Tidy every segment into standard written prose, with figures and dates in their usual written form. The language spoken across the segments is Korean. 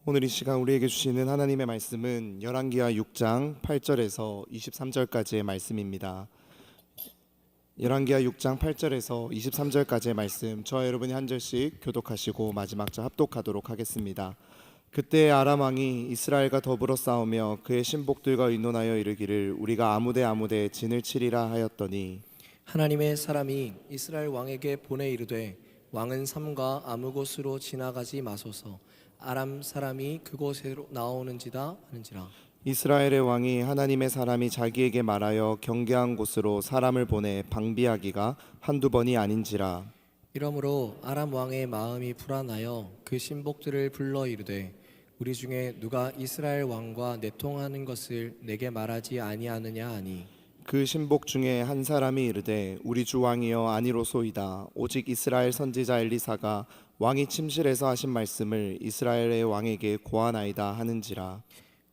오늘 이 시간 우리에게 주시는 하나님의 말씀은 열왕기하 6장 8절에서 23절까지의 말씀입니다. 열왕기하 6장 8절에서 23절까지의 말씀, 저와 여러분이 한 절씩 교독하시고 마지막 절 합독하도록 하겠습니다. 그때 아람 왕이 이스라엘과 더불어 싸우며 그의 신복들과 의논하여 이르기를 우리가 아무데 진을 치리라 하였더니 하나님의 사람이 이스라엘 왕에게 보내 이르되 왕은 삼가 아무 곳으로 지나가지 마소서. 아람 사람이 그곳으로 나오는지다 하는지라. 이스라엘의 왕이 하나님의 사람이 자기에게 말하여 경계한 곳으로 사람을 보내 방비하기가 한두 번이 아닌지라. 이러므로 아람 왕의 마음이 불안하여 그 신복들을 불러 이르되 우리 중에 누가 이스라엘 왕과 내통하는 것을 내게 말하지 아니하느냐 하니 그 신복 중에 한 사람이 이르되 우리 주 왕이여 아니로소이다. 오직 이스라엘 선지자 엘리사가 왕이 침실에서 하신 말씀을 이스라엘의 왕에게 고하나이다 하는지라.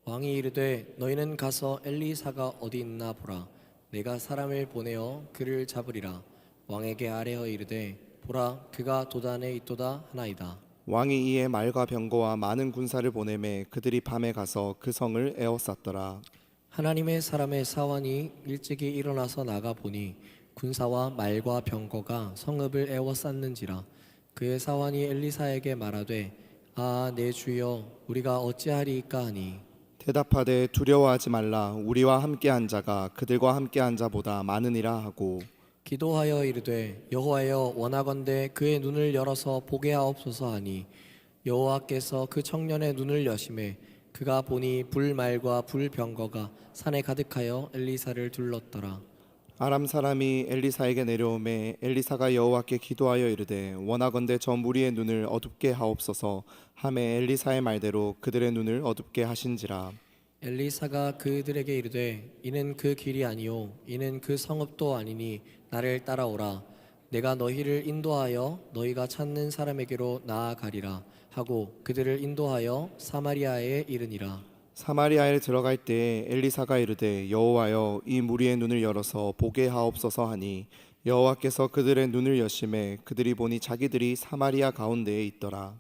왕이 이르되 너희는 가서 엘리사가 어디 있나 보라. 내가 사람을 보내어 그를 잡으리라. 왕에게 아뢰어 이르되 보라 그가 도단에 있도다 하나이다. 왕이 이에 말과 병거와 많은 군사를 보내매 그들이 밤에 가서 그 성을 에워쌌더라. 하나님의 사람의 사원이 일찍이 일어나서 나가 보니 군사와 말과 병거가 성읍을 에워쌌는지라. 그의 사원이 엘리사에게 말하되 내 주여 우리가 어찌하리이까 하니 대답하되 두려워하지 말라. 우리와 함께한 자가 그들과 함께한 자보다 많으니라 하고 기도하여 이르되 여호와여 원하건대 그의 눈을 열어서 보게 하옵소서 하니 여호와께서 그 청년의 눈을 여심해 그가 보니 불말과 불병거가 산에 가득하여 엘리사를 둘렀더라. 아람 사람이 엘리사에게 내려오매 엘리사가 여호와께 기도하여 이르되 원하건대 저 무리의 눈을 어둡게 하옵소서 하매 엘리사의 말대로 그들의 눈을 어둡게 하신지라. 엘리사가 그들에게 이르되 이는 그 길이 아니요 이는 그 성읍도 아니니 나를 따라오라. 내가 너희를 인도하여 너희가 찾는 사람에게로 나아가리라 하고 그들을 인도하여 사마리아에 이르니라. 사마리아에 들어갈 때에 엘리사가 이르되 여호와여 이 무리의 눈을 열어서 보게 하옵소서 하니 여호와께서 그들의 눈을 여심해 그들이 보니 자기들이 사마리아 가운데에 있더라.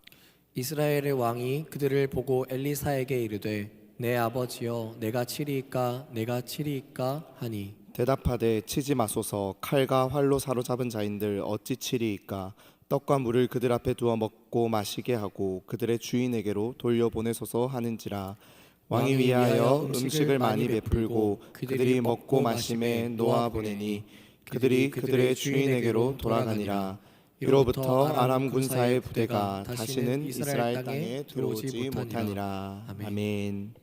이스라엘의 왕이 그들을 보고 엘리사에게 이르되 내 아버지여 내가 치리이까 하니 대답하되 치지 마소서. 칼과 활로 사로잡은 자인들 어찌 치리이까. 떡과 물을 그들 앞에 두어 먹고 마시게 하고 그들의 주인에게로 돌려보내소서 하는지라. 왕이 위하여 음식을 많이 베풀고 그들이 먹고 마심에 놓아 보내니 그들이 그들의 주인에게로 돌아가니라. 이로부터 아람 군사의 부대가 다시는 이스라엘 땅에 들어오지 못하니라. 아멘.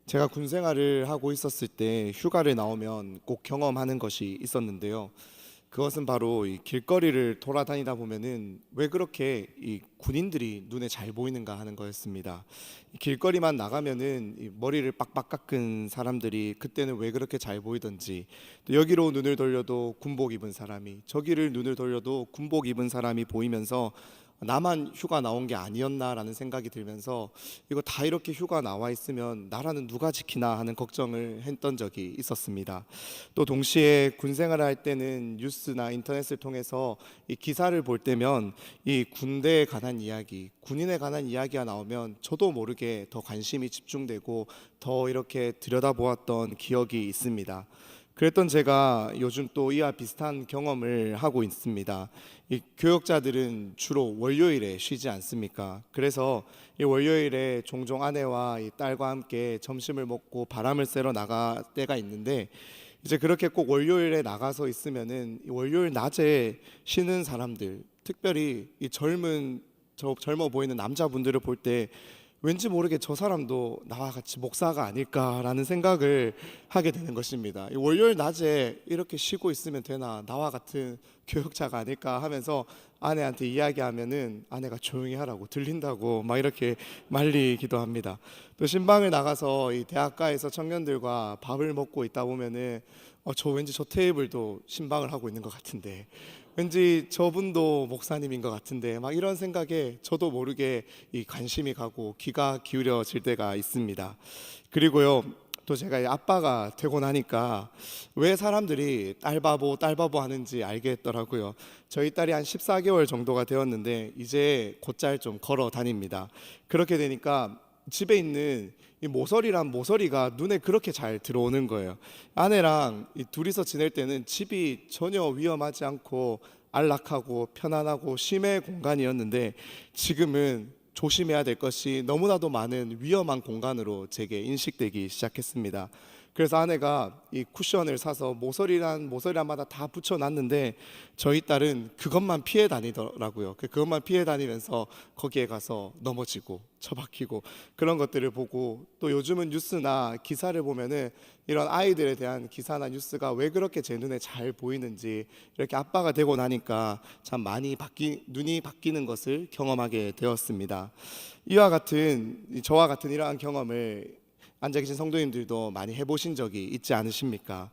제가 군 생활을 하고 있었을 때 휴가를 나오면 꼭 경험하는 것이 있었는데요. 그것은 바로 이 길거리를 돌아다니다 보면은 왜 그렇게 이 군인들이 눈에 잘 보이는가 하는 거였습니다. 이 길거리만 나가면은 이 머리를 빡빡 깎은 사람들이 그때는 왜 그렇게 잘 보이던지, 또 여기로 눈을 돌려도 군복 입은 사람이, 저기를 눈을 돌려도 군복 입은 사람이 보이면서 나만 휴가 나온 게 아니었나라는 생각이 들면서 이거 다 이렇게 휴가 나와 있으면 나라는 누가 지키나 하는 걱정을 했던 적이 있었습니다. 또 동시에 군 생활을 할 때는 뉴스나 인터넷을 통해서 이 기사를 볼 때면 이 군대에 관한 이야기, 군인에 관한 이야기가 나오면 저도 모르게 더 관심이 집중되고 더 이렇게 들여다보았던 기억이 있습니다. 그랬던 제가 요즘 또 이와 비슷한 경험을 하고 있습니다. 이 교역자들은 주로 월요일에 쉬지 않습니까? 그래서 이 월요일에 종종 아내와 이 딸과 함께 점심을 먹고 바람을 쐬러 나갈 때가 있는데, 이제 그렇게 꼭 월요일에 나가서 있으면은 이 월요일 낮에 쉬는 사람들, 특별히 이 젊어 보이는 남자분들을 볼 때 왠지 모르게 저 사람도 나와 같이 목사가 아닐까라는 생각을 하게 되는 것입니다. 월요일 낮에 이렇게 쉬고 있으면 되나, 나와 같은 교역자가 아닐까 하면서 아내한테 이야기하면은 아내가 조용히 하라고, 들린다고 막 이렇게 말리기도 합니다. 또 신방을 나가서 이 대학가에서 청년들과 밥을 먹고 있다 보면은 저 왠지 저 테이블도 신방을 하고 있는 것 같은데, 왠지 저분도 목사님인 것 같은데, 막 이런 생각에 저도 모르게 이 관심이 가고 귀가 기울여질 때가 있습니다. 그리고요, 또 제가 이 아빠가 되고 나니까 왜 사람들이 딸바보 하는지 알겠더라고요. 저희 딸이 한 14개월 정도가 되었는데 이제 곧잘 좀 걸어 다닙니다. 그렇게 되니까 집에 있는 이 모서리가 눈에 그렇게 잘 들어오는 거예요. 아내랑 이 둘이서 지낼 때는 집이 전혀 위험하지 않고 안락하고 편안하고 쉼의 공간이었는데 지금은 조심해야 될 것이 너무나도 많은 위험한 공간으로 제게 인식되기 시작했습니다. 그래서 아내가 이 쿠션을 사서 모서리란마다 다 붙여놨는데 저희 딸은 그것만 피해 다니더라고요. 그것만 피해 다니면서 거기에 가서 넘어지고 처박히고 그런 것들을 보고, 또 요즘은 뉴스나 기사를 보면은 이런 아이들에 대한 기사나 뉴스가 왜 그렇게 제 눈에 잘 보이는지, 이렇게 아빠가 되고 나니까 참 많이 눈이 바뀌는 것을 경험하게 되었습니다. 저와 같은 이러한 경험을 앉아 계신 성도님들도 많이 해보신 적이 있지 않으십니까?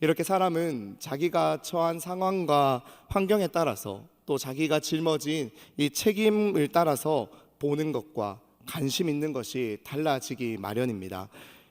이렇게 사람은 자기가 처한 상황과 환경에 따라서, 또 자기가 짊어진 이 책임을 따라서 보는 것과 관심 있는 것이 달라지기 마련입니다.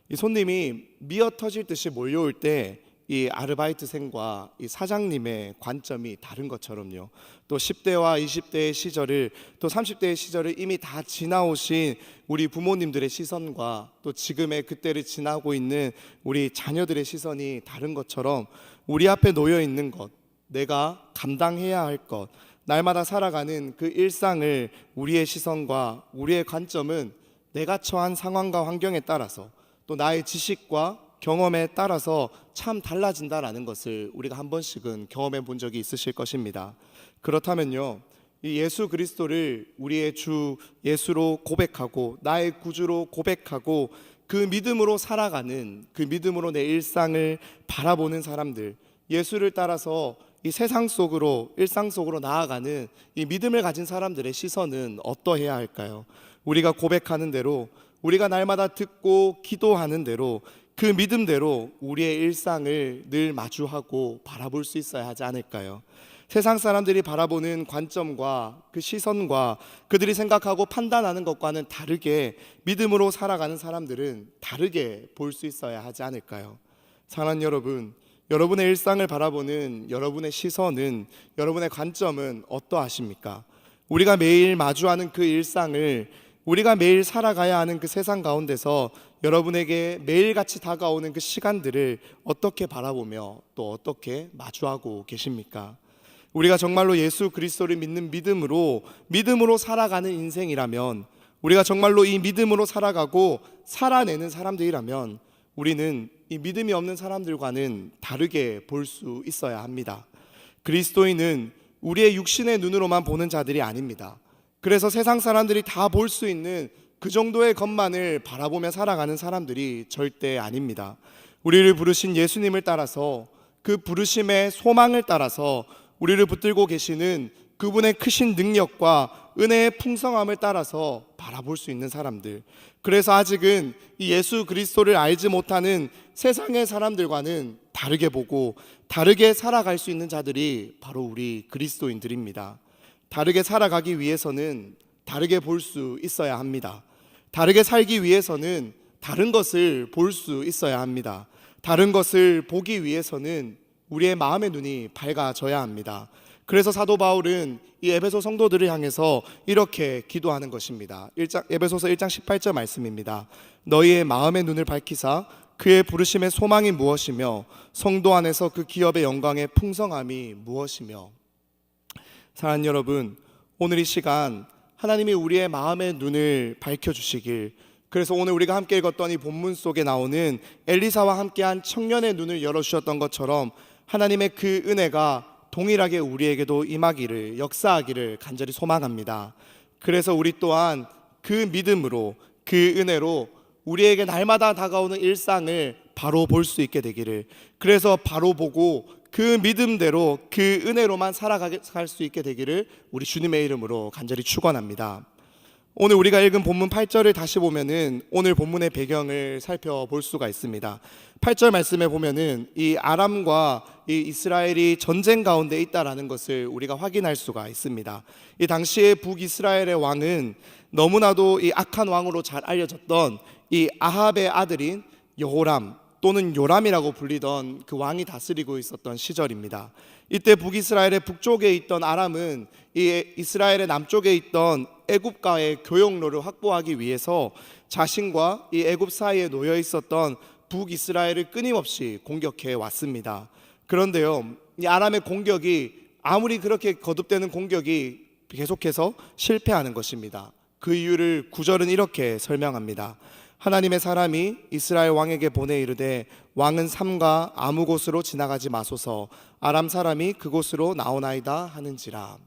이 손님이 미어 터질 듯이 몰려올 때 이 아르바이트생과 이 사장님의 관점이 다른 것처럼요, 또 10대와 20대의 시절을, 또 30대의 시절을 이미 다 지나오신 우리 부모님들의 시선과 또 지금의 그때를 지나고 있는 우리 자녀들의 시선이 다른 것처럼, 우리 앞에 놓여 있는 것, 내가 감당해야 할 것, 날마다 살아가는 그 일상을, 우리의 시선과 우리의 관점은 내가 처한 상황과 환경에 따라서, 또 나의 지식과 경험에 따라서 참 달라진다라는 것을 우리가 한 번씩은 경험해 본 적이 있으실 것입니다. 그렇다면요, 이 예수 그리스도를 우리의 주 예수로 고백하고 나의 구주로 고백하고 그 믿음으로 살아가는, 그 믿음으로 내 일상을 바라보는 사람들, 예수를 따라서 이 세상 속으로, 일상 속으로 나아가는 이 믿음을 가진 사람들의 시선은 어떠해야 할까요? 우리가 고백하는 대로, 우리가 날마다 듣고 기도하는 대로, 그 믿음대로 우리의 일상을 늘 마주하고 바라볼 수 있어야 하지 않을까요? 세상 사람들이 바라보는 관점과 그 시선과 그들이 생각하고 판단하는 것과는 다르게 믿음으로 살아가는 사람들은 다르게 볼 수 있어야 하지 않을까요? 사랑하는 여러분, 여러분의 일상을 바라보는 여러분의 시선은, 여러분의 관점은 어떠하십니까? 우리가 매일 마주하는 그 일상을, 우리가 매일 살아가야 하는 그 세상 가운데서 여러분에게 매일같이 다가오는 그 시간들을 어떻게 바라보며 또 어떻게 마주하고 계십니까? 우리가 정말로 예수 그리스도를 믿는 믿음으로 살아가는 인생이라면, 우리가 정말로 이 믿음으로 살아가고 살아내는 사람들이라면, 우리는 이 믿음이 없는 사람들과는 다르게 볼 수 있어야 합니다. 그리스도인은 우리의 육신의 눈으로만 보는 자들이 아닙니다. 그래서 세상 사람들이 다 볼 수 있는 그 정도의 것만을 바라보며 살아가는 사람들이 절대 아닙니다. 우리를 부르신 예수님을 따라서, 그 부르심의 소망을 따라서 우리를 붙들고 계시는 그분의 크신 능력과 은혜의 풍성함을 따라서 바라볼 수 있는 사람들, 그래서 아직은 이 예수 그리스도를 알지 못하는 세상의 사람들과는 다르게 보고 다르게 살아갈 수 있는 자들이 바로 우리 그리스도인들입니다. 다르게 살아가기 위해서는 다르게 볼 수 있어야 합니다. 다르게 살기 위해서는 다른 것을 볼 수 있어야 합니다. 다른 것을 보기 위해서는 우리의 마음의 눈이 밝아져야 합니다. 그래서 사도 바울은 이 에베소 성도들을 향해서 이렇게 기도하는 것입니다. 에베소서 1장 18절 말씀입니다. 너희의 마음의 눈을 밝히사 그의 부르심의 소망이 무엇이며 성도 안에서 그 기업의 영광의 풍성함이 무엇이며. 사랑하는 여러분, 오늘 이 시간 하나님이 우리의 마음의 눈을 밝혀주시길, 그래서 오늘 우리가 함께 읽었던 이 본문 속에 나오는 엘리사와 함께한 청년의 눈을 열어주셨던 것처럼 하나님의 그 은혜가 동일하게 우리에게도 임하기를, 역사하기를 간절히 소망합니다. 그래서 우리 또한 그 믿음으로, 그 은혜로 우리에게 날마다 다가오는 일상을 바로 볼 수 있게 되기를, 그래서 바로 보고 그 믿음대로 그 은혜로만 살아갈 수 있게 되기를 우리 주님의 이름으로 간절히 축원합니다. 오늘 우리가 읽은 본문 8절을 다시 보면은 오늘 본문의 배경을 살펴볼 수가 있습니다. 8절 말씀에 보면은 이 아람과 이 이스라엘이 전쟁 가운데 있다라는 것을 우리가 확인할 수가 있습니다. 이 당시의 북이스라엘의 왕은 너무나도 이 악한 왕으로 잘 알려졌던 이 아합의 아들인 여호람 또는 요람이라고 불리던 그 왕이 다스리고 있었던 시절입니다. 이때 북이스라엘의 북쪽에 있던 아람은 이 이스라엘의 남쪽에 있던 애굽과의 교역로를 확보하기 위해서 자신과 이 애굽 사이에 놓여 있었던 북이스라엘을 끊임없이 공격해 왔습니다. 그런데요, 이 아람의 공격이 아무리 그렇게 거듭되는 공격이 계속해서 실패하는 것입니다. 그 이유를 9절은 이렇게 설명합니다. 하나님의 사람이 이스라엘 왕에게 보내 이르되 왕은 삼가 아무 곳으로 지나가지 마소서 아람 사람이 그곳으로 나오나이다 하는지라.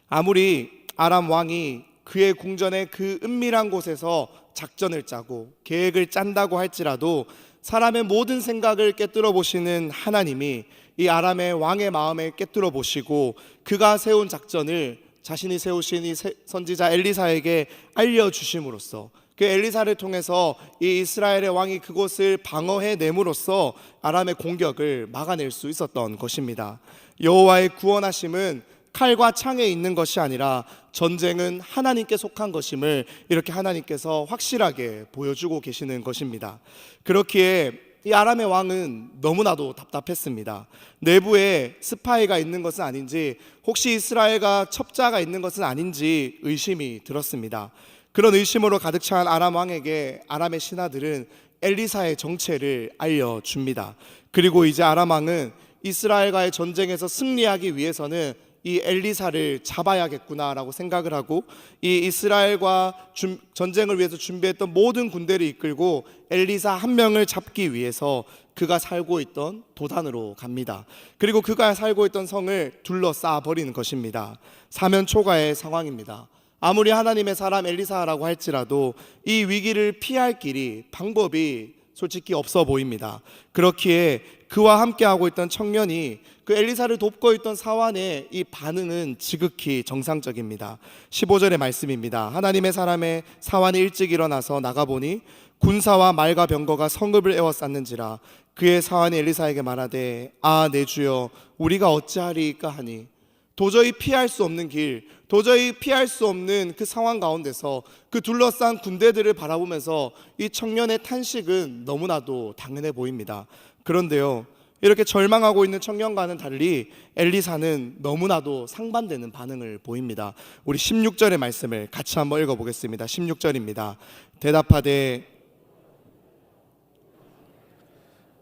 아무리 아람 왕이 그의 궁전의 그 은밀한 곳에서 작전을 짜고 계획을 짠다고 할지라도 사람의 모든 생각을 깨뜨려 보시는 하나님이 이 아람의 왕의 마음을 깨뜨려 보시고 그가 세운 작전을 자신이 세우신 이 선지자 엘리사에게 알려주심으로써 그 엘리사를 통해서 이 이스라엘의 왕이 그곳을 방어해 내므로써 아람의 공격을 막아낼 수 있었던 것입니다. 여호와의 구원하심은 칼과 창에 있는 것이 아니라 전쟁은 하나님께 속한 것임을 이렇게 하나님께서 확실하게 보여주고 계시는 것입니다. 그렇기에 이 아람의 왕은 너무나도 답답했습니다. 내부에 스파이가 있는 것은 아닌지, 혹시 이스라엘과 첩자가 있는 것은 아닌지 의심이 들었습니다. 그런 의심으로 가득 찬 아람 왕에게 아람의 신하들은 엘리사의 정체를 알려줍니다. 그리고 이제 아람 왕은 이스라엘과의 전쟁에서 승리하기 위해서는 이 엘리사를 잡아야겠구나라고 생각을 하고 이 이스라엘과 전쟁을 위해서 준비했던 모든 군대를 이끌고 엘리사 한 명을 잡기 위해서 그가 살고 있던 도단으로 갑니다. 그리고 그가 살고 있던 성을 둘러싸 버리는 것입니다. 사면초가의 상황입니다. 아무리 하나님의 사람 엘리사라고 할지라도 이 위기를 피할 길이, 방법이 솔직히 없어 보입니다. 그렇기에 그와 함께하고 있던 청년이 그 엘리사를 돕고 있던 사환의 이 반응은 지극히 정상적입니다. 15절의 말씀입니다. 하나님의 사람의 사환이 일찍 일어나서 나가보니 군사와 말과 병거가 성읍을 에워쌌는지라. 그의 사환이 엘리사에게 말하되 내 주여 우리가 어찌하리이까 하니. 도저히 피할 수 없는 길, 도저히 피할 수 없는 그 상황 가운데서 그 둘러싼 군대들을 바라보면서 이 청년의 탄식은 너무나도 당연해 보입니다. 그런데요, 이렇게 절망하고 있는 청년과는 달리 엘리사는 너무나도 상반되는 반응을 보입니다. 우리 16절의 말씀을 같이 한번 읽어보겠습니다. 16절입니다. 대답하되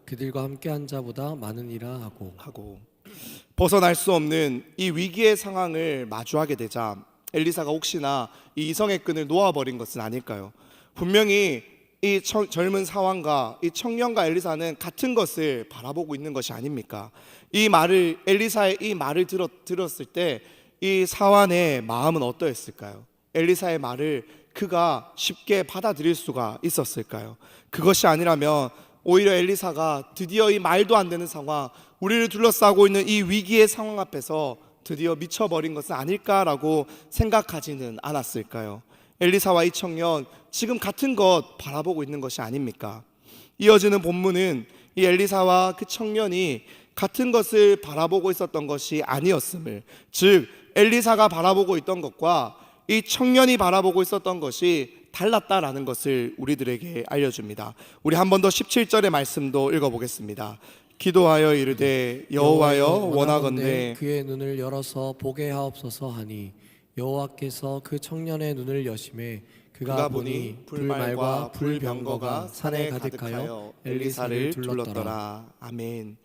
그들과 함께한 자보다 많으니라 하고 벗어날 수 없는 이 위기의 상황을 마주하게 되자 엘리사가 혹시나 이 이성의 끈을 놓아버린 것은 아닐까요? 분명히 이 젊은 사환과 이 청년과 엘리사는 같은 것을 바라보고 있는 것이 아닙니까? 이 말을, 엘리사의 이 말을 들었을 때 이 사환의 마음은 어떠했을까요? 엘리사의 말을 그가 쉽게 받아들일 수가 있었을까요? 그것이 아니라면 오히려 엘리사가 드디어 이 말도 안 되는 상황, 우리를 둘러싸고 있는 이 위기의 상황 앞에서 드디어 미쳐버린 것은 아닐까라고 생각하지는 않았을까요? 엘리사와 이 청년 지금 같은 것 바라보고 있는 것이 아닙니까? 이어지는 본문은 이 엘리사와 그 청년이 같은 것을 바라보고 있었던 것이 아니었음을, 즉 엘리사가 바라보고 있던 것과 이 청년이 바라보고 있었던 것이 달랐다라는 것을 우리들에게 알려줍니다. 우리 한 번 더 17절의 말씀도 읽어보겠습니다. 기도하여 이르되 여호와여 원하건대 그의 눈을 열어서 보게 하옵소서 하니 여호와께서 그 청년의 눈을 여심해 그가 보니 불말과 불병거가 산에 가득하여 엘리사를 둘렀더라. 아멘.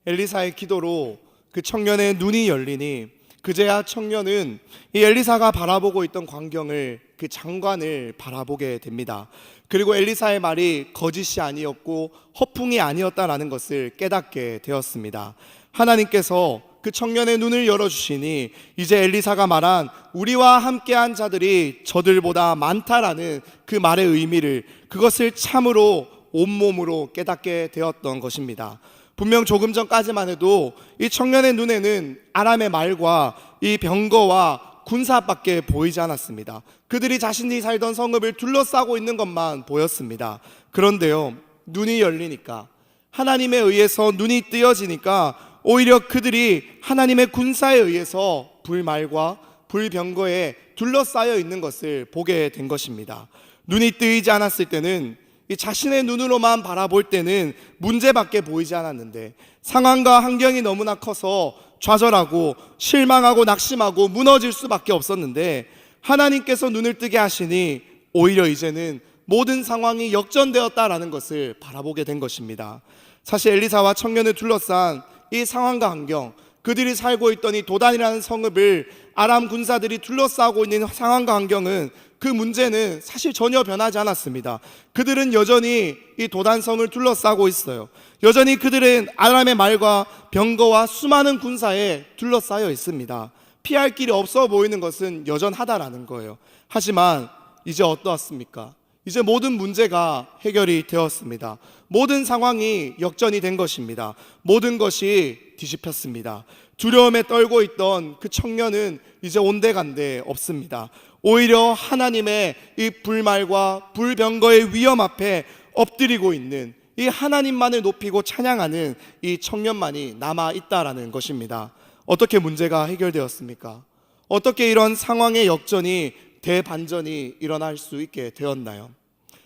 엘리사의 기도로 그 청년의 눈이 열리니 그제야 청년은 이 엘리사가 바라보고 있던 광경을, 그 장관을 바라보게 됩니다. 그리고 엘리사의 말이 거짓이 아니었고 허풍이 아니었다라는 것을 깨닫게 되었습니다. 하나님께서 그 청년의 눈을 열어주시니 이제 엘리사가 말한 우리와 함께한 자들이 저들보다 많다라는 그 말의 의미를, 그것을 참으로 온몸으로 깨닫게 되었던 것입니다. 분명 조금 전까지만 해도 이 청년의 눈에는 아람의 말과 이 병거와 군사밖에 보이지 않았습니다. 그들이 자신이 살던 성읍을 둘러싸고 있는 것만 보였습니다. 그런데요, 눈이 열리니까, 하나님에 의해서 눈이 뜨여지니까 오히려 그들이 하나님의 군사에 의해서 불말과 불병거에 둘러싸여 있는 것을 보게 된 것입니다. 눈이 뜨이지 않았을 때는 이 자신의 눈으로만 바라볼 때는 문제밖에 보이지 않았는데 상황과 환경이 너무나 커서 좌절하고 실망하고 낙심하고 무너질 수밖에 없었는데 하나님께서 눈을 뜨게 하시니 오히려 이제는 모든 상황이 역전되었다라는 것을 바라보게 된 것입니다. 사실 엘리사와 청년을 둘러싼 이 상황과 환경, 그들이 살고 있던 이 도단이라는 성읍을 아람 군사들이 둘러싸고 있는 상황과 환경은, 그 문제는 사실 전혀 변하지 않았습니다. 그들은 여전히 이 도단성을 둘러싸고 있어요. 여전히 그들은 아람의 말과 병거와 수많은 군사에 둘러싸여 있습니다. 피할 길이 없어 보이는 것은 여전하다라는 거예요. 하지만 이제 어떠했습니까? 이제 모든 문제가 해결이 되었습니다. 모든 상황이 역전이 된 것입니다. 모든 것이 뒤집혔습니다. 두려움에 떨고 있던 그 청년은 이제 온데간데 없습니다. 오히려 하나님의 이 불말과 불병거의 위험 앞에 엎드리고 있는 이 하나님만을 높이고 찬양하는 이 청년만이 남아있다라는 것입니다. 어떻게 문제가 해결되었습니까? 어떻게 이런 상황의 역전이, 대반전이 일어날 수 있게 되었나요?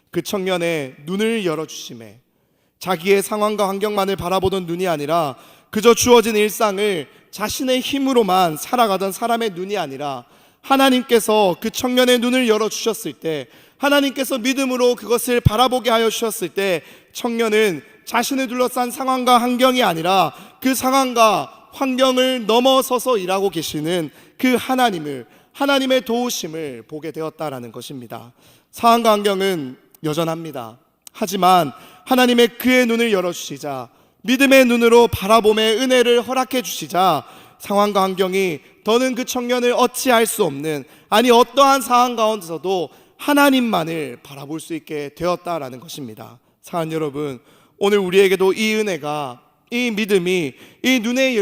그 청년의 눈을 열어주심에, 자기의 상황과 환경만을 바라보던 눈이 아니라 그저 주어진 일상을 자신의 힘으로만 살아가던 사람의 눈이 아니라 하나님께서 그 청년의 눈을 열어주셨을 때, 하나님께서 믿음으로 그것을 바라보게 하여 주셨을 때, 청년은 자신을 둘러싼 상황과 환경이 아니라 그 상황과 환경을 넘어서서 일하고 계시는 그 하나님의 도우심을 보게 되었다라는 것입니다. 상황과 환경은 여전합니다. 하지만 하나님의 그의 눈을 열어주시자, 믿음의 눈으로 바라봄의 은혜를 허락해 주시자, 상황과 환경이 더는 그 청년을 어찌할 수 없는, 아니 어떠한 상황 가운데서도 하나님만을 바라볼 수 있게 되었다라는 것입니다. 사랑하는 여러분, 오늘 우리에게도 이 은혜가, 이 믿음이, 이 눈이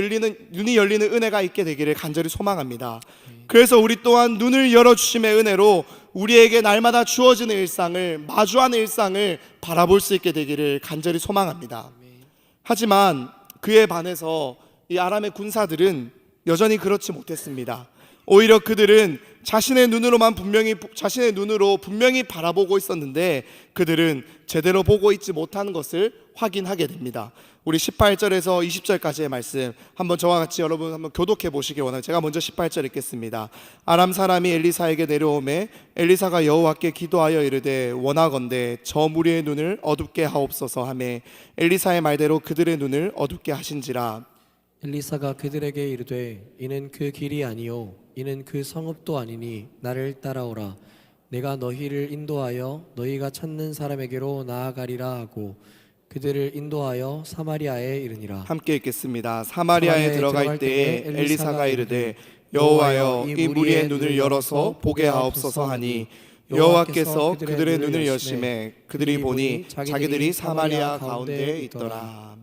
열리는 은혜가 있게 되기를 간절히 소망합니다. 그래서 우리 또한 눈을 열어주심의 은혜로 우리에게 날마다 주어지는 일상을, 마주하는 일상을 바라볼 수 있게 되기를 간절히 소망합니다. 하지만 그에 반해서 이 아람의 군사들은 여전히 그렇지 못했습니다. 오히려 그들은 자신의 눈으로 분명히 바라보고 있었는데 그들은 제대로 보고 있지 못하는 것을 확인하게 됩니다. 우리 18절에서 20절까지의 말씀 한번 저와 같이 여러분 한번 교독해 보시기 원합니다. 제가 먼저 18절 읽겠습니다. 아람 사람이 엘리사에게 내려오매 엘리사가 여호와께 기도하여 이르되 원하건대 저 무리의 눈을 어둡게 하옵소서 하매 엘리사의 말대로 그들의 눈을 어둡게 하신지라. 엘리사가 그들에게 이르되 이는 그 길이 아니요 이는 그 성읍도 아니니 나를 따라오라. 내가 너희를 인도하여 너희가 찾는 사람에게로 나아가리라 하고 그들을 인도하여 사마리아에 이르니라. 함께 읽겠습니다. 사마리아에 들어갈 때에 엘리사가 이르되 여호와여 이 무리의 눈을 열어서 보게 하옵소서 하니 여호와께서 그들의 눈을 여심해 그들이 보니 자기들이 사마리아 가운데에 있더라.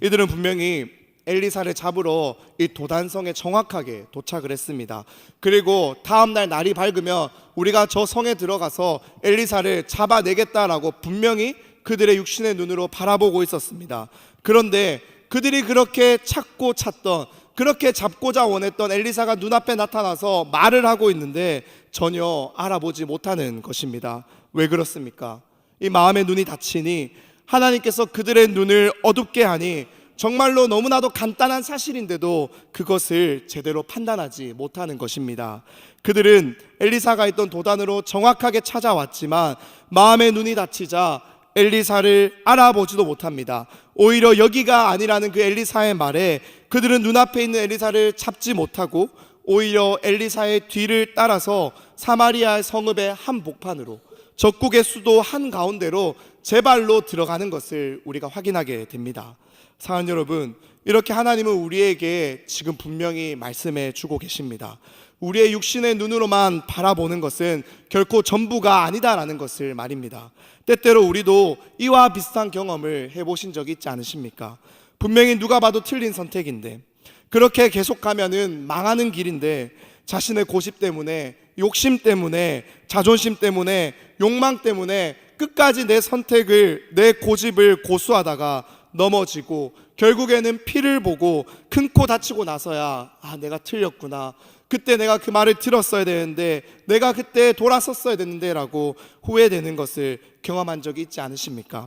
이들은 분명히 엘리사를 잡으러 이 도단성에 정확하게 도착을 했습니다. 그리고 다음날 날이 밝으면 우리가 저 성에 들어가서 엘리사를 잡아내겠다라고 분명히 그들의 육신의 눈으로 바라보고 있었습니다. 그런데 그들이 그렇게 찾던, 그렇게 잡고자 원했던 엘리사가 눈앞에 나타나서 말을 하고 있는데 전혀 알아보지 못하는 것입니다. 왜 그렇습니까? 이 마음의 눈이 닫히니 하나님께서 그들의 눈을 어둡게 하니 정말로 너무나도 간단한 사실인데도 그것을 제대로 판단하지 못하는 것입니다. 그들은 엘리사가 있던 도단으로 정확하게 찾아왔지만 마음의 눈이 닫히자 엘리사를 알아보지도 못합니다. 오히려 여기가 아니라는 그 엘리사의 말에 그들은 눈앞에 있는 엘리사를 잡지 못하고 오히려 엘리사의 뒤를 따라서 사마리아 성읍의 한복판으로, 적국의 수도 한가운데로 제 발로 들어가는 것을 우리가 확인하게 됩니다. 사랑하는 여러분, 이렇게 하나님은 우리에게 지금 분명히 말씀해 주고 계십니다. 우리의 육신의 눈으로만 바라보는 것은 결코 전부가 아니다라는 것을 말입니다. 때때로 우리도 이와 비슷한 경험을 해보신 적이 있지 않으십니까? 분명히 누가 봐도 틀린 선택인데, 그렇게 계속하면은 망하는 길인데 자신의 고집 때문에, 욕심 때문에, 자존심 때문에, 욕망 때문에 끝까지 내 선택을, 내 고집을 고수하다가 넘어지고 결국에는 피를 보고 큰 코 다치고 나서야 내가 틀렸구나, 그때 내가 그 말을 들었어야 되는데, 내가 그때 돌아섰어야 되는데 라고 후회되는 것을 경험한 적이 있지 않으십니까?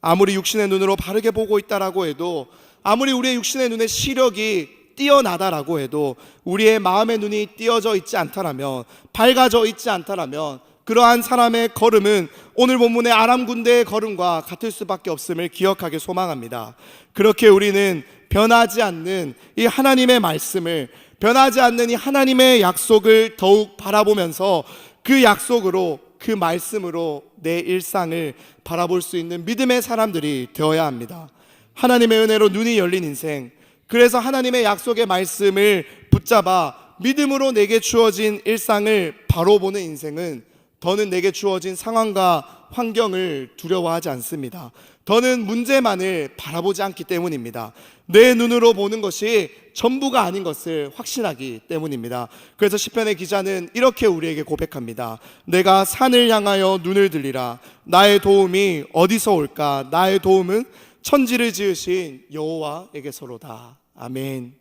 아무리 육신의 눈으로 바르게 보고 있다라고 해도, 아무리 우리의 육신의 눈에 시력이 뛰어나다라고 해도, 우리의 마음의 눈이 띄어져 있지 않다라면, 밝아져 있지 않다라면, 그러한 사람의 걸음은 오늘 본문의 아람 군대의 걸음과 같을 수밖에 없음을 기억하길 소망합니다. 그렇게 우리는 변하지 않는 이 하나님의 말씀을, 변하지 않는 이 하나님의 약속을 더욱 바라보면서 그 약속으로, 그 말씀으로 내 일상을 바라볼 수 있는 믿음의 사람들이 되어야 합니다. 하나님의 은혜로 눈이 열린 인생, 그래서 하나님의 약속의 말씀을 붙잡아 믿음으로 내게 주어진 일상을 바로 보는 인생은 더는 내게 주어진 상황과 환경을 두려워하지 않습니다. 더는 문제만을 바라보지 않기 때문입니다. 내 눈으로 보는 것이 전부가 아닌 것을 확신하기 때문입니다. 그래서 시편의 기자는 이렇게 우리에게 고백합니다. 내가 산을 향하여 눈을 들리라. 나의 도움이 어디서 올까? 나의 도움은 천지를 지으신 여호와에게서로다. 아멘.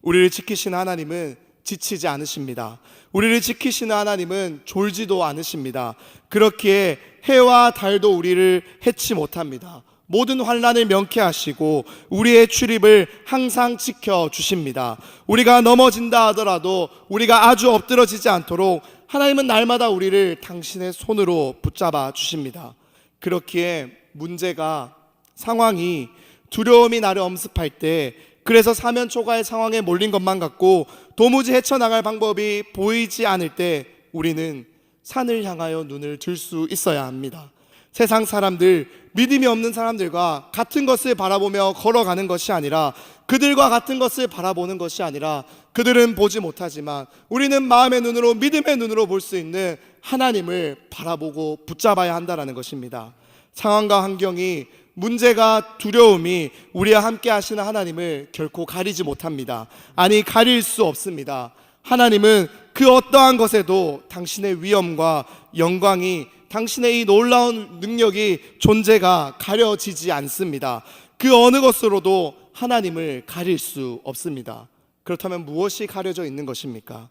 우리를 지키시는 하나님은 지치지 않으십니다. 우리를 지키시는 하나님은 졸지도 않으십니다. 그렇기에 해와 달도 우리를 해치 못합니다. 모든 환난을 명쾌하시고 우리의 출입을 항상 지켜주십니다. 우리가 넘어진다 하더라도 우리가 아주 엎드러지지 않도록 하나님은 날마다 우리를 당신의 손으로 붙잡아 주십니다. 그렇기에 문제가, 상황이, 두려움이 나를 엄습할 때, 그래서 사면초가의 상황에 몰린 것만 같고 도무지 헤쳐나갈 방법이 보이지 않을 때 우리는 산을 향하여 눈을 들 수 있어야 합니다. 세상 사람들, 믿음이 없는 사람들과 같은 것을 바라보며 걸어가는 것이 아니라, 그들과 같은 것을 바라보는 것이 아니라, 그들은 보지 못하지만 우리는 마음의 눈으로, 믿음의 눈으로 볼 수 있는 하나님을 바라보고 붙잡아야 한다는 것입니다. 상황과 환경이, 문제가, 두려움이 우리와 함께 하시는 하나님을 결코 가리지 못합니다. 아니, 가릴 수 없습니다. 하나님은 그 어떠한 것에도 당신의 위엄과 영광이, 당신의 이 놀라운 능력이, 존재가 가려지지 않습니다. 그 어느 것으로도 하나님을 가릴 수 없습니다. 그렇다면 무엇이 가려져 있는 것입니까?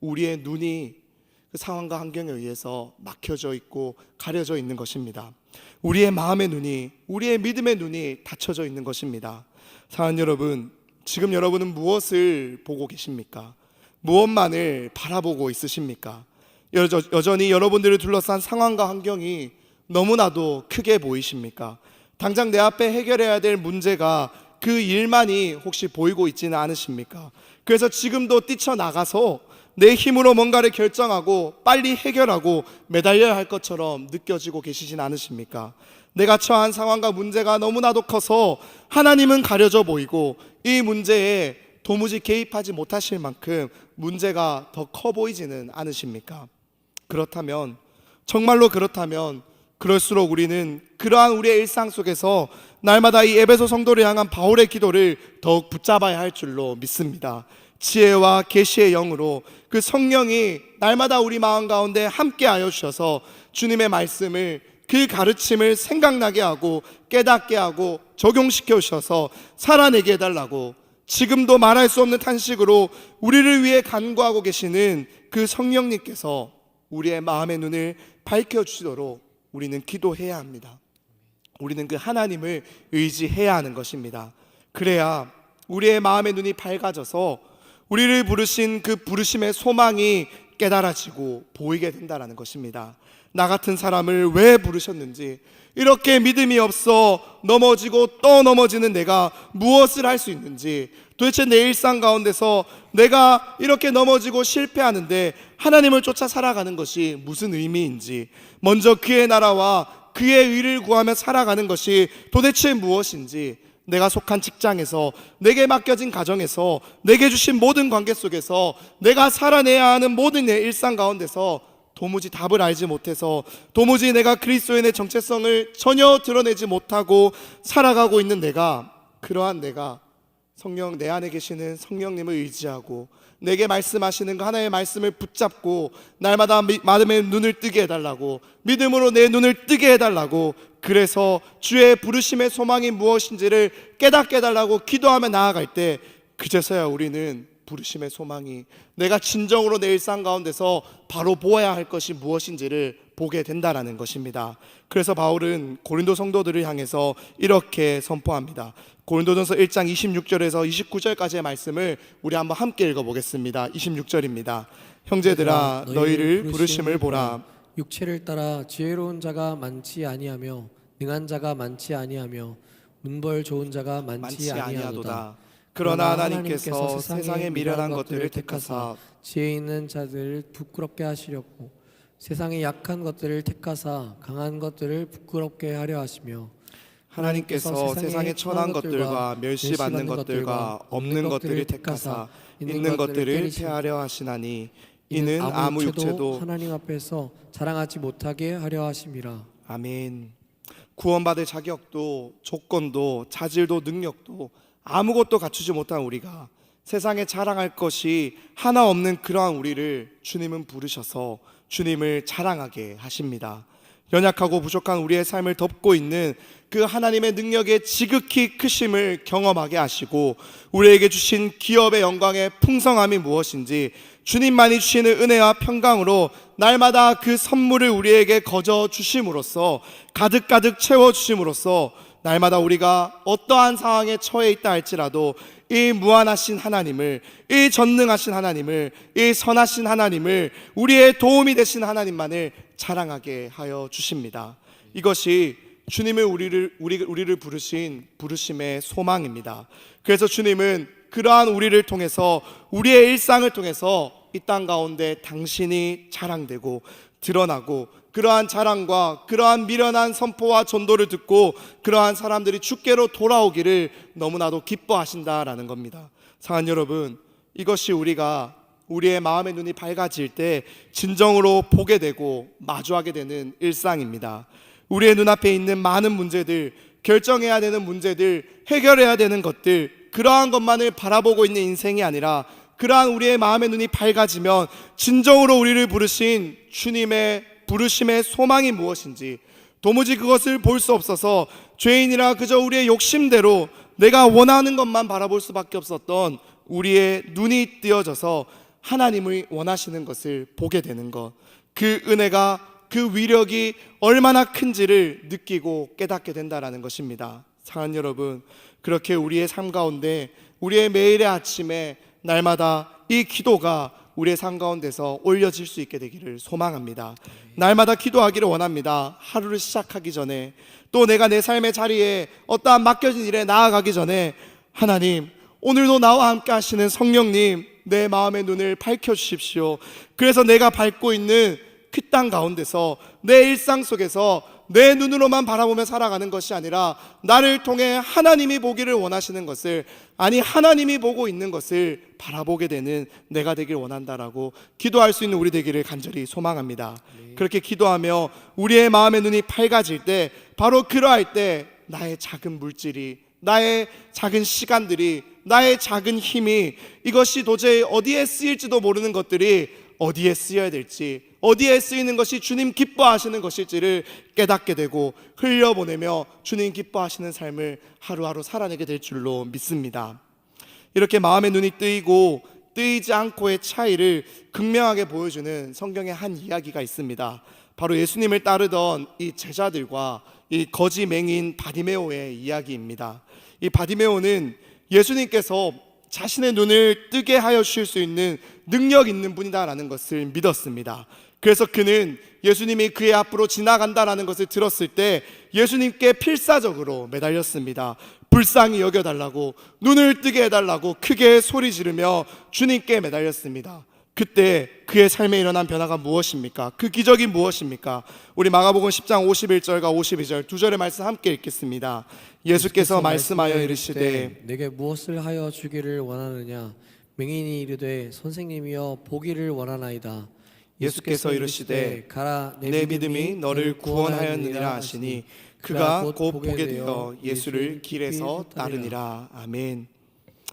우리의 눈이 그 상황과 환경에 의해서 막혀져 있고 가려져 있는 것입니다. 우리의 마음의 눈이, 우리의 믿음의 눈이 닫혀져 있는 것입니다. 사랑하는 여러분, 지금 여러분은 무엇을 보고 계십니까? 무엇만을 바라보고 있으십니까? 여전히 여러분들을 둘러싼 상황과 환경이 너무나도 크게 보이십니까? 당장 내 앞에 해결해야 될 문제가, 그 일만이 혹시 보이고 있지는 않으십니까? 그래서 지금도 뛰쳐나가서 내 힘으로 뭔가를 결정하고 빨리 해결하고 매달려야 할 것처럼 느껴지고 계시진 않으십니까? 내가 처한 상황과 문제가 너무나도 커서 하나님은 가려져 보이고 이 문제에 도무지 개입하지 못하실 만큼 문제가 더 커 보이지는 않으십니까? 그렇다면, 정말로 그렇다면 그럴수록 우리는 그러한 우리의 일상 속에서 날마다 이 에베소 성도를 향한 바울의 기도를 더욱 붙잡아야 할 줄로 믿습니다. 지혜와 계시의 영으로 그 성령이 날마다 우리 마음 가운데 함께하여 주셔서 주님의 말씀을, 그 가르침을 생각나게 하고 깨닫게 하고 적용시켜 주셔서 살아내게 해달라고, 지금도 말할 수 없는 탄식으로 우리를 위해 간구하고 계시는 그 성령님께서 우리의 마음의 눈을 밝혀주시도록 우리는 기도해야 합니다. 우리는 그 하나님을 의지해야 하는 것입니다. 그래야 우리의 마음의 눈이 밝아져서 우리를 부르신 그 부르심의 소망이 깨달아지고 보이게 된다는 것입니다. 나 같은 사람을 왜 부르셨는지, 이렇게 믿음이 없어 넘어지고 또 넘어지는 내가 무엇을 할 수 있는지, 도대체 내 일상 가운데서 내가 이렇게 넘어지고 실패하는데 하나님을 쫓아 살아가는 것이 무슨 의미인지, 먼저 그의 나라와 그의 의를 구하며 살아가는 것이 도대체 무엇인지, 내가 속한 직장에서, 내게 맡겨진 가정에서, 내게 주신 모든 관계 속에서, 내가 살아내야 하는 모든 내 일상 가운데서 도무지 답을 알지 못해서, 도무지 내가 그리스도인의 정체성을 전혀 드러내지 못하고 살아가고 있는 내가, 그러한 내가 성령, 내 안에 계시는 성령님을 의지하고 내게 말씀하시는 그 하나의 말씀을 붙잡고 날마다 마음의 눈을 뜨게 해달라고, 믿음으로 내 눈을 뜨게 해달라고, 그래서 주의 부르심의 소망이 무엇인지를 깨닫게 해달라고 기도하며 나아갈 때, 그제서야 우리는 부르심의 소망이, 내가 진정으로 내 일상 가운데서 바로 보아야 할 것이 무엇인지를 보게 된다라는 것입니다. 그래서 바울은 고린도 성도들을 향해서 이렇게 선포합니다. 고린도전서 1장 26절에서 29절까지의 말씀을 우리 한번 함께 읽어보겠습니다. 26절입니다. 형제들아 너희를 부르심을 보라. 육체를 따라 지혜로운 자가 많지 아니하며 능한 자가 많지 아니하며 문벌 좋은 자가 많지 아니하도다. 그러나 하나님께서 세상에 미련한 것들을 택하사 지혜 있는 자들을 부끄럽게 하시려고 세상에 약한 것들을 택하사 강한 것들을 부끄럽게 하려 하시며 하나님께서 세상에 천한 것들과 멸시받는 것들과 없는 것들을 택하사 있는 것들을 폐하려 하시나니 이는 아무 육체도 하나님 앞에서 자랑하지 못하게 하려 하심이라. 아멘. 구원받을 자격도 조건도 자질도 능력도 아무것도 갖추지 못한 우리가 세상에 자랑할 것이 하나 없는 그러한 우리를 주님은 부르셔서 주님을 자랑하게 하십니다. 연약하고 부족한 우리의 삶을 덮고 있는 그 하나님의 능력의 지극히 크심을 경험하게 하시고 우리에게 주신 기업의 영광의 풍성함이 무엇인지 주님만이 주시는 은혜와 평강으로 날마다 그 선물을 우리에게 거저 주심으로써 가득가득 채워주심으로써 날마다 우리가 어떠한 상황에 처해 있다 할지라도 이 무한하신 하나님을, 이 전능하신 하나님을, 이 선하신 하나님을, 우리의 도움이 되신 하나님만을 자랑하게 하여 주십니다. 이것이 주님의 우리를 부르신 부르심의 소망입니다. 그래서 주님은 그러한 우리를 통해서, 우리의 일상을 통해서 이 땅 가운데 당신이 자랑되고 드러나고, 그러한 자랑과 그러한 미련한 선포와 전도를 듣고 그러한 사람들이 주께로 돌아오기를 너무나도 기뻐하신다라는 겁니다. 사랑하는 여러분, 이것이 우리가 우리의 마음의 눈이 밝아질 때 진정으로 보게 되고 마주하게 되는 일상입니다. 우리의 눈앞에 있는 많은 문제들, 결정해야 되는 문제들, 해결해야 되는 것들, 그러한 것만을 바라보고 있는 인생이 아니라 그러한 우리의 마음의 눈이 밝아지면 진정으로 우리를 부르신 주님의 부르심의 소망이 무엇인지, 도무지 그것을 볼 수 없어서 죄인이라 그저 우리의 욕심대로 내가 원하는 것만 바라볼 수밖에 없었던 우리의 눈이 뜨여져서 하나님이 원하시는 것을 보게 되는 것, 그 은혜가, 그 위력이 얼마나 큰지를 느끼고 깨닫게 된다는 것입니다. 사랑하는 여러분, 그렇게 우리의 삶 가운데, 우리의 매일의 아침에 날마다 이 기도가 우리의 삶 가운데서 올려질 수 있게 되기를 소망합니다. 날마다 기도하기를 원합니다. 하루를 시작하기 전에, 또 내가 내 삶의 자리에 어떠한 맡겨진 일에 나아가기 전에, 하나님, 오늘도 나와 함께 하시는 성령님, 내 마음의 눈을 밝혀주십시오. 그래서 내가 밟고 있는 그 땅 가운데서, 내 일상 속에서 내 눈으로만 바라보며 살아가는 것이 아니라 나를 통해 하나님이 보기를 원하시는 것을, 아니 하나님이 보고 있는 것을 바라보게 되는 내가 되길 원한다라고 기도할 수 있는 우리 되기를 간절히 소망합니다. 그렇게 기도하며 우리의 마음의 눈이 밝아질 때, 바로 그러할 때 나의 작은 물질이, 나의 작은 시간들이, 나의 작은 힘이, 이것이 도저히 어디에 쓰일지도 모르는 것들이 어디에 쓰여야 될지, 어디에 쓰이는 것이 주님 기뻐하시는 것일지를 깨닫게 되고 흘려보내며 주님 기뻐하시는 삶을 하루하루 살아내게 될 줄로 믿습니다. 이렇게 마음의 눈이 뜨이고 뜨이지 않고의 차이를 극명하게 보여주는 성경의 한 이야기가 있습니다. 바로 예수님을 따르던 이 제자들과 이 거지 맹인 바디메오의 이야기입니다. 이 바디메오는 예수님께서 자신의 눈을 뜨게 하여 주실 수 있는 능력 있는 분이다라는 것을 믿었습니다. 그래서 그는 예수님이 그의 앞으로 지나간다라는 것을 들었을 때 예수님께 필사적으로 매달렸습니다. 불쌍히 여겨달라고, 눈을 뜨게 해달라고 크게 소리 지르며 주님께 매달렸습니다. 그때 그의 삶에 일어난 변화가 무엇입니까? 그 기적이 무엇입니까? 우리 마가복음 10장 51절과 52절 두 절의 말씀 함께 읽겠습니다. 예수께서 말씀하여 이르시되 내게 무엇을 하여 주기를 원하느냐? 맹인이 이르되 선생님이여 보기를 원하나이다. 예수께서 이르시되 가라, 내 믿음이 너를 구원하였느니라 하시니 그가 곧 보게 되어 예수를 길에서 따르니라. 아멘.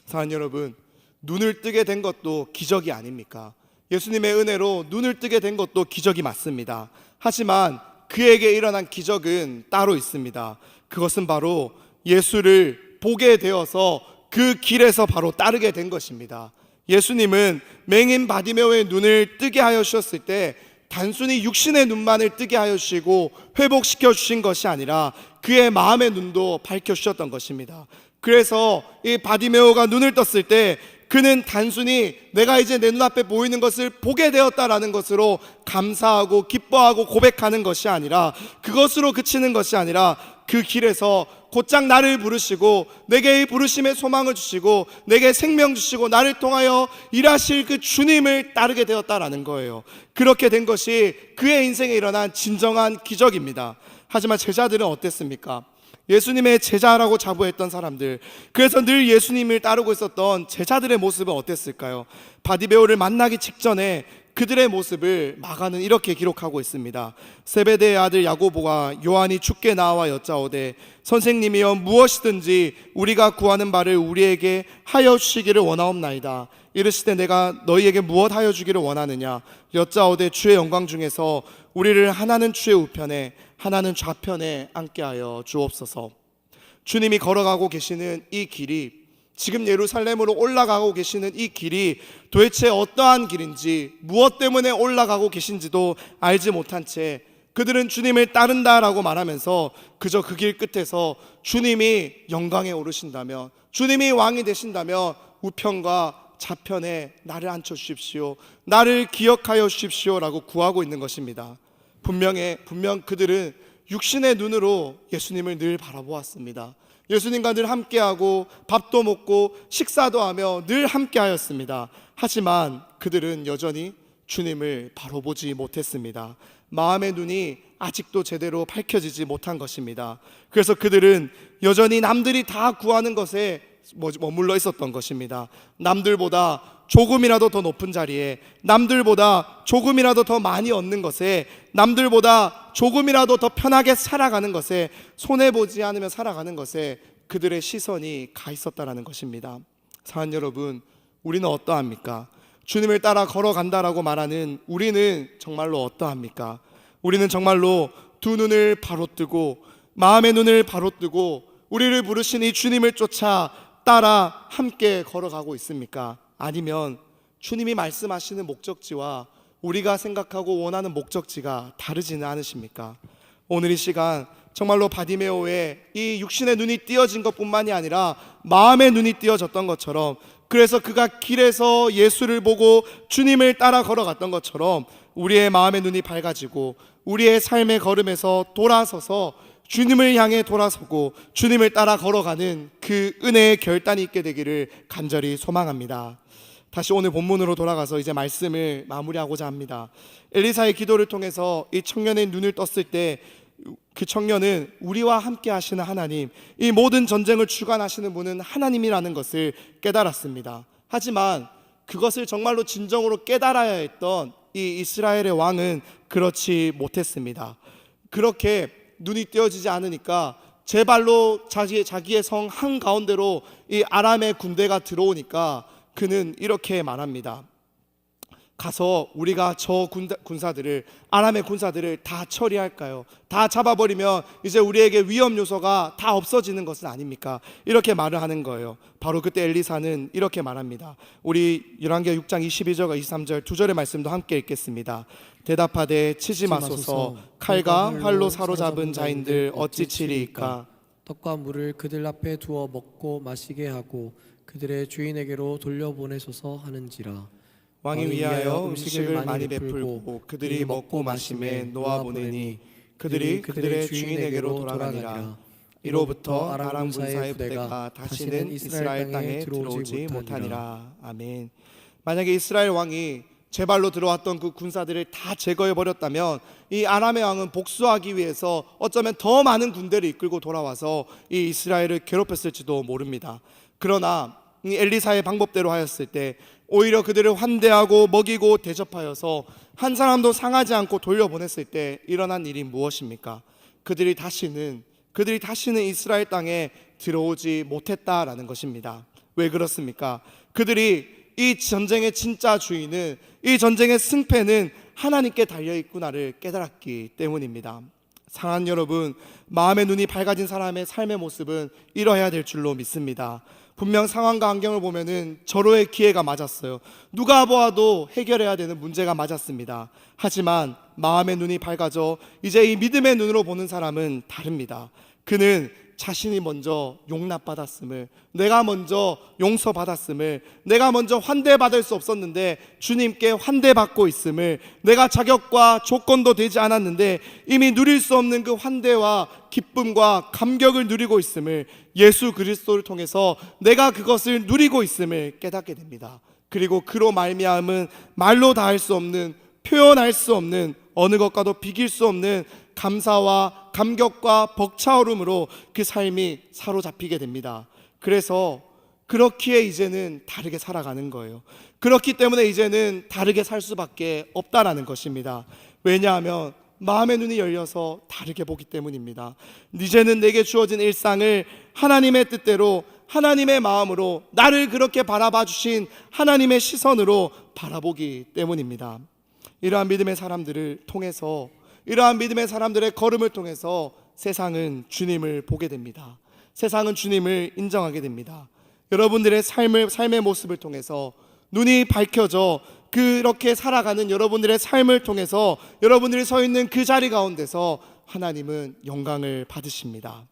사랑하는 여러분, 눈을 뜨게 된 것도 기적이 아닙니까? 예수님의 은혜로 눈을 뜨게 된 것도 기적이 맞습니다. 하지만 그에게 일어난 기적은 따로 있습니다. 그것은 바로 예수를 보게 되어서 그 길에서 바로 따르게 된 것입니다. 예수님은 맹인 바디메오의 눈을 뜨게 하여 주셨을 때 단순히 육신의 눈만을 뜨게 하여 주시고 회복시켜 주신 것이 아니라 그의 마음의 눈도 밝혀 주셨던 것입니다. 그래서 이 바디메오가 눈을 떴을 때 그는 단순히 내가 이제 내 눈앞에 보이는 것을 보게 되었다라는 것으로 감사하고 기뻐하고 고백하는 것이 아니라, 그것으로 그치는 것이 아니라 그 길에서 곧장 나를 부르시고 내게 이 부르심의 소망을 주시고 내게 생명 주시고 나를 통하여 일하실 그 주님을 따르게 되었다라는 거예요. 그렇게 된 것이 그의 인생에 일어난 진정한 기적입니다. 하지만 제자들은 어땠습니까? 예수님의 제자라고 자부했던 사람들, 그래서 늘 예수님을 따르고 있었던 제자들의 모습은 어땠을까요? 바디메오를 만나기 직전에 그들의 모습을 마가는 이렇게 기록하고 있습니다. 세베대의 아들 야고보와 요한이 주께 나와 여짜오되 선생님이여 무엇이든지 우리가 구하는 바를 우리에게 하여 주시기를 원하옵나이다. 이르시되 내가 너희에게 무엇 하여 주기를 원하느냐? 여짜오되 주의 영광 중에서 우리를 하나는 주의 우편에 하나는 좌편에 앉게 하여 주옵소서. 주님이 걸어가고 계시는 이 길이, 지금 예루살렘으로 올라가고 계시는 이 길이 도대체 어떠한 길인지, 무엇 때문에 올라가고 계신지도 알지 못한 채 그들은 주님을 따른다라고 말하면서 그저 그 길 끝에서 주님이 영광에 오르신다면, 주님이 왕이 되신다면 우편과 좌편에 나를 앉혀주십시오, 나를 기억하여 주십시오라고 구하고 있는 것입니다. 분명 그들은 육신의 눈으로 예수님을 늘 바라보았습니다. 예수님과 늘 함께하고 밥도 먹고 식사도 하며 늘 함께하였습니다. 하지만 그들은 여전히 주님을 바로 보지 못했습니다. 마음의 눈이 아직도 제대로 밝혀지지 못한 것입니다. 그래서 그들은 여전히 남들이 다 구하는 것에 머물러 있었던 것입니다. 남들보다 조금이라도 더 높은 자리에, 남들보다 조금이라도 더 많이 얻는 것에, 남들보다 조금이라도 더 편하게 살아가는 것에, 손해보지 않으며 살아가는 것에 그들의 시선이 가 있었다는 것입니다. 사랑하는 여러분, 우리는 어떠합니까? 주님을 따라 걸어간다라고 말하는 우리는 정말로 어떠합니까? 우리는 정말로 두 눈을 바로 뜨고 마음의 눈을 바로 뜨고 우리를 부르신 이 주님을 쫓아 따라 함께 걸어가고 있습니까? 아니면 주님이 말씀하시는 목적지와 우리가 생각하고 원하는 목적지가 다르지는 않으십니까? 오늘 이 시간 정말로 바디메오의 이 육신의 눈이 띄어진 것뿐만이 아니라 마음의 눈이 띄어졌던 것처럼, 그래서 그가 길에서 예수를 보고 주님을 따라 걸어갔던 것처럼 우리의 마음의 눈이 밝아지고 우리의 삶의 걸음에서 돌아서서 주님을 향해 돌아서고 주님을 따라 걸어가는 그 은혜의 결단이 있게 되기를 간절히 소망합니다. 다시 오늘 본문으로 돌아가서 이제 말씀을 마무리하고자 합니다. 엘리사의 기도를 통해서 이 청년의 눈을 떴을 때 그 청년은 우리와 함께 하시는 하나님, 이 모든 전쟁을 주관하시는 분은 하나님이라는 것을 깨달았습니다. 하지만 그것을 정말로 진정으로 깨달아야 했던 이 이스라엘의 왕은 그렇지 못했습니다. 그렇게 눈이 띄어지지 않으니까 제 발로 자기의 성 한가운데로 이 아람의 군대가 들어오니까 그는 이렇게 말합니다. 가서 우리가 저 군사들을, 아람의 군사들을 다 처리할까요? 다 잡아버리면 이제 우리에게 위험 요소가 다 없어지는 것은 아닙니까? 이렇게 말을 하는 거예요. 바로 그때 엘리사는 이렇게 말합니다. 우리 열왕기하 6장 22절과 23절 두 절의 말씀도 함께 읽겠습니다. 대답하되 치지 마소서, 칼과 활로 사로잡은 자인들 어찌 치리이까? 떡과 물을 그들 앞에 두어 먹고 마시게 하고 그들의 주인에게로 돌려보내소서 하는지라. 왕이 위하여 음식을 많이 베풀고 그들이 먹고 마심에 놓아보내니 그들이 그들의 주인에게로 돌아가니라. 이로부터 아람 군사의 부대가 다시는 이스라엘 땅에 들어오지 못하니라. 아멘. 만약에 이스라엘 왕이 제 발로 들어왔던 그 군사들을 다 제거해 버렸다면 이 아람의 왕은 복수하기 위해서 어쩌면 더 많은 군대를 이끌고 돌아와서 이 이스라엘을 괴롭혔을지도 모릅니다. 그러나 이 엘리사의 방법대로 하였을 때 오히려 그들을 환대하고 먹이고 대접하여서 한 사람도 상하지 않고 돌려보냈을 때 일어난 일이 무엇입니까? 그들이 다시는 이스라엘 땅에 들어오지 못했다라는 것입니다. 왜 그렇습니까? 그들이 이 전쟁의 진짜 주인은, 이 전쟁의 승패는 하나님께 달려있구나를 깨달았기 때문입니다. 사랑하는 여러분, 마음의 눈이 밝아진 사람의 삶의 모습은 이러해야 될 줄로 믿습니다. 분명 상황과 환경을 보면은 절호의 기회가 맞았어요. 누가 보아도 해결해야 되는 문제가 맞았습니다. 하지만 마음의 눈이 밝아져 이제 이 믿음의 눈으로 보는 사람은 다릅니다. 그는 자신이 먼저 용납받았음을, 내가 먼저 용서받았음을, 내가 먼저 환대받을 수 없었는데 주님께 환대받고 있음을, 내가 자격과 조건도 되지 않았는데 이미 누릴 수 없는 그 환대와 기쁨과 감격을 누리고 있음을, 예수 그리스도를 통해서 내가 그것을 누리고 있음을 깨닫게 됩니다. 그리고 그로 말미암은 말로 다 할 수 없는, 표현할 수 없는, 어느 것과도 비길 수 없는 감사와 감격과 벅차오름으로 그 삶이 사로잡히게 됩니다. 그래서 그렇기에 이제는 다르게 살아가는 거예요. 그렇기 때문에 이제는 다르게 살 수밖에 없다라는 것입니다. 왜냐하면 마음의 눈이 열려서 다르게 보기 때문입니다. 이제는 내게 주어진 일상을 하나님의 뜻대로, 하나님의 마음으로, 나를 그렇게 바라봐 주신 하나님의 시선으로 바라보기 때문입니다. 이러한 믿음의 사람들을 통해서, 이러한 믿음의 사람들의 걸음을 통해서 세상은 주님을 보게 됩니다. 세상은 주님을 인정하게 됩니다. 여러분들의 삶의 모습을 통해서 눈이 밝혀져 그렇게 살아가는 여러분들의 삶을 통해서 여러분들이 서 있는 그 자리 가운데서 하나님은 영광을 받으십니다.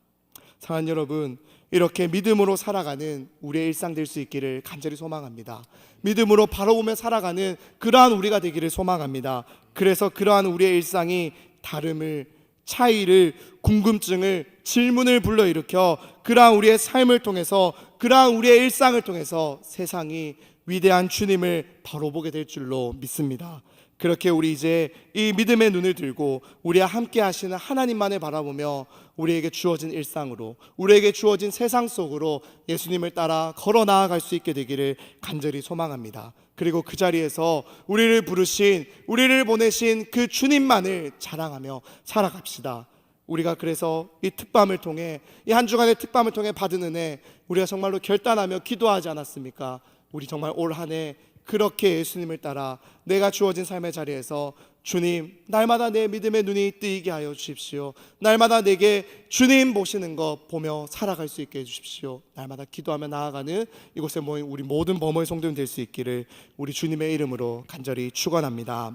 사랑하는 여러분, 이렇게 믿음으로 살아가는 우리의 일상 될 수 있기를 간절히 소망합니다. 믿음으로 바라보며 살아가는 그러한 우리가 되기를 소망합니다. 그래서 그러한 우리의 일상이 다름을, 차이를, 궁금증을, 질문을 불러일으켜 그러한 우리의 삶을 통해서, 그러한 우리의 일상을 통해서 세상이 위대한 주님을 바로 보게 될 줄로 믿습니다. 그렇게 우리 이제 이 믿음의 눈을 들고 우리와 함께 하시는 하나님만을 바라보며 우리에게 주어진 일상으로, 우리에게 주어진 세상 속으로 예수님을 따라 걸어 나아갈 수 있게 되기를 간절히 소망합니다. 그리고 그 자리에서 우리를 부르신, 우리를 보내신 그 주님만을 자랑하며 살아갑시다. 우리가 그래서 이 특밤을 통해, 이 한 주간의 특밤을 통해 받은 은혜, 우리가 정말로 결단하며 기도하지 않았습니까? 우리 정말 올 한 해 그렇게 예수님을 따라 내가 주어진 삶의 자리에서 주님, 날마다 내 믿음의 눈이 뜨이게 하여 주십시오. 날마다 내게 주님 보시는 것 보며 살아갈 수 있게 해주십시오. 날마다 기도하며 나아가는 이곳에 모인 우리 모든 범어의 성도님 될 수 있기를 우리 주님의 이름으로 간절히 축원합니다.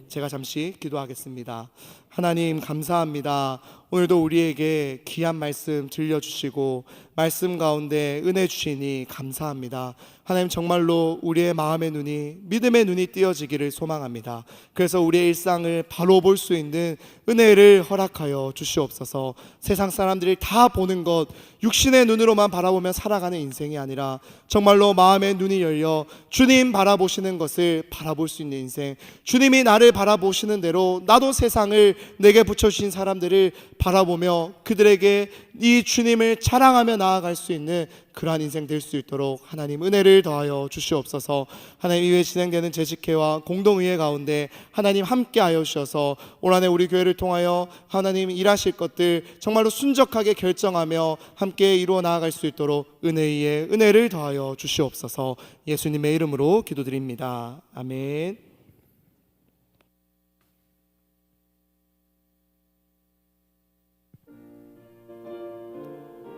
제가 잠시 기도하겠습니다. 하나님 감사합니다. 오늘도 우리에게 귀한 말씀 들려주시고 말씀 가운데 은혜 주시니 감사합니다. 하나님 정말로 우리의 마음의 눈이, 믿음의 눈이 띄어지기를 소망합니다. 그래서 우리의 일상을 바로 볼 수 있는 은혜를 허락하여 주시옵소서. 세상 사람들이 다 보는 것, 육신의 눈으로만 바라보며 살아가는 인생이 아니라 정말로 마음의 눈이 열려 주님 바라보시는 것을 바라볼 수 있는 인생, 주님이 나를 바라보시는 대로 나도 세상을 내게 붙여주신 사람들을 바라보며 그들에게 이 주님을 자랑하며 나아갈 수 있는 그러한 인생 될 수 있도록 하나님 은혜를 더하여 주시옵소서. 하나님 이후에 진행되는 재직회와 공동의회 가운데 하나님 함께하여 주셔서 올 한 해 우리 교회를 통하여 하나님 일하실 것들 정말로 순적하게 결정하며 함께 이루어 나아갈 수 있도록 은혜의 은혜를 더하여 주시옵소서. 예수님의 이름으로 기도드립니다. 아멘.